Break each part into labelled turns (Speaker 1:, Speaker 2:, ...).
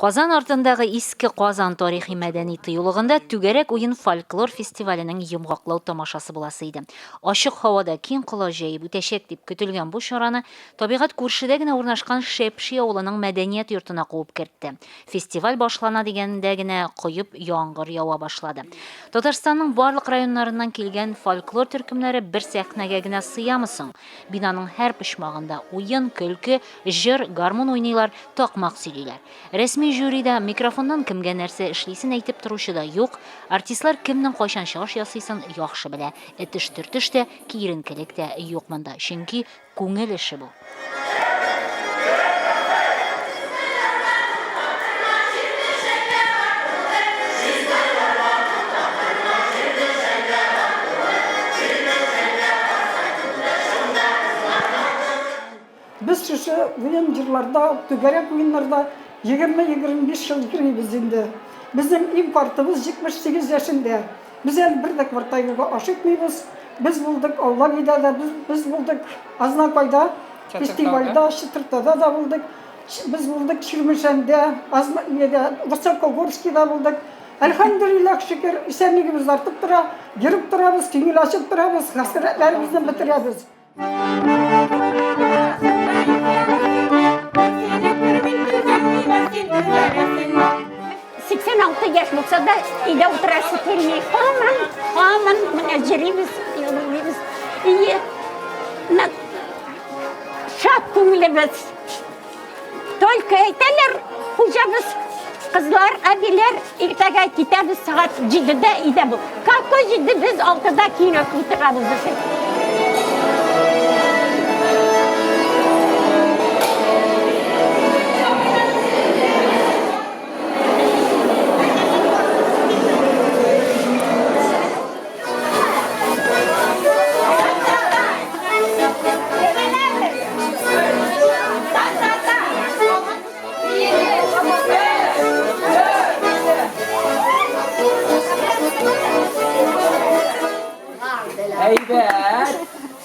Speaker 1: Казан артындагы Иске Казан тарихи мәдәни тыюлыгында түгәрәк уен фольклор фестиваленең йомгаклау тамашасы буласы иде. Ачык һавада киң кыла җәеп үтәчәк дип көтелгән бу чараны табигать күршедә генә урнашкан Шепши авылының мәдәният йортына куып кертте. Фестиваль башлана дигәндә генә коеп яңгыр ява башлады. Татарстанның барлык районнарыннан килгән фольклор төркемнәре бер сәхнәгә генә сыямы соң? Бинаның һәр почмагында уен, көлке, җыр, гармун уйныйлар, такмак сөйлиләр. Рәсми жюрида микрофоннан кемгә нәрсә эшлисен әйтеп торучы да юк. Артистлар кемнең кайчан чыгыш ясыйсын яхшы белә. Этеш-төртеш тә, киеренкелек тә юк монда. Чөнки күңел эше бу.
Speaker 2: Biz şu oyun yıllarda, tügerek oyunlarda 20-25 yıl girmiyiz şimdi. Bizim importımız 78 yaşında. Biz el bir de kvartayga aşıkmıyız. Biz bulduk Allah giderde, biz bulduk Aznakay'da, festivalda, Şıtırta'da da bulduk. Biz bulduk Şirmişen'de, Vysokogorsk'da bulduk. Elhamdülillah şükür, isenliğimiz artıp dura, girip durabız, tüngül açıp durabız, hasretlerimizden bitirabız.
Speaker 3: 86 yaş olsa da ide oturası gelmiyor. Aman menajerimiz, yolumuz iyi. Şat kumulumuz. Только aytalar, hocamız, kızlar, abiler, ertaga gideriz saat 7'de ide bu. Kalkı 7 biz 6'da kino oturarız.
Speaker 4: Heybet.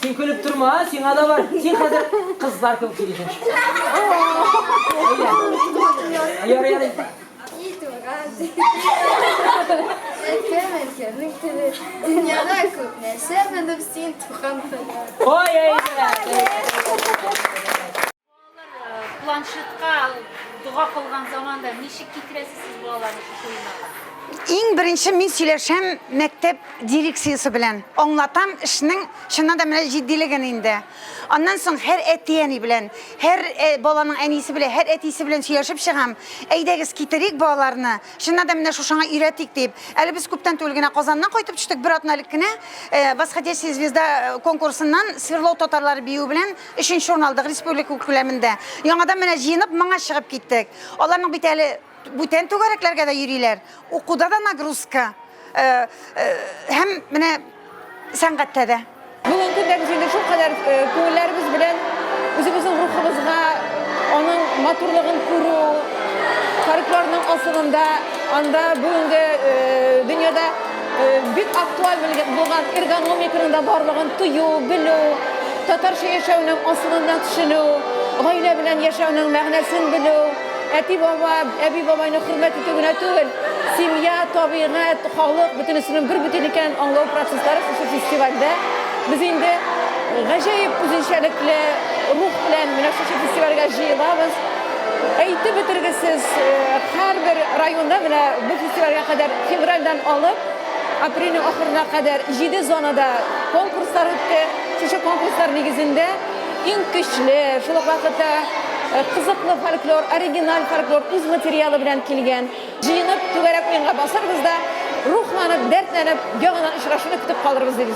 Speaker 4: Sen külüp durma, sen ada var. Sen hazır kızlar kılıp geleceksin. Öyle. Yürü.
Speaker 5: Dünyada çok neyse, ben de bir tuğan falan.
Speaker 4: Oy heybet.
Speaker 1: Planшетка дуга кылган заманда ничек китересез сез балаларны шу уйнага?
Speaker 6: İn birinci min söyleşem mektep direksiyası bilen. Anlatam işinin şuna da mene ciddiligin indi. Ondan sonra her etiyeni bilen, her balanın en iyisi bilen, her etiyisi bilen söyleşip çıkam. Eydegiz kitirik bağlarını, şuna da mene şu şana üretik deyip. Eli biz kuptan tölgüne Kazan'dan koyup düştük bir atnalıkine. Basketiyesi Zvezda konkursundan Svirlov Tatarları biyu bilen işin şunu aldık Respublika ülkelerinde. Yanada mene jiyinip mana çıkıp gittik. Onların bir tane bütün tügareklerge de yürüyorlar. Okuda da nagruska. Hem mene sangatta da.
Speaker 7: Bugün günde bizde şu kadar köylülerimiz bilen özümüzün ruhumuzga onun maturluğun kuru, farklarının aslında anda bugün dünyada büyük aktual bulgan ergonomikinin barlığın tuyu, bilu, Tatarca yaşamının aslında düşünü, gayle bilen yaşamının mağnasını bilu, Abi babayın hürmeti tügüne tügün, simya, tabiat, halk, bütün üstünün bir bütünlüken anlağı prosesleri şu festivalde. Biz indi gayet üzünçelikle, ruhla şu festivalde jiyilabız. Eğitim bitirgisiz her bir rayonda bu festivale kadar fevraldan alıp April'in ahırına kadar 7 zonada konkurslar öttü. Şu konkurslar negizinde en güçlü, şu vakitte kızıklı folklor, original folklor, öz materyali bilen kelgen. Jiyinip, tügerek oyunga basarız da ruhlanıp, dertlenip, yağınan işraşını kütüp kalırız deriz.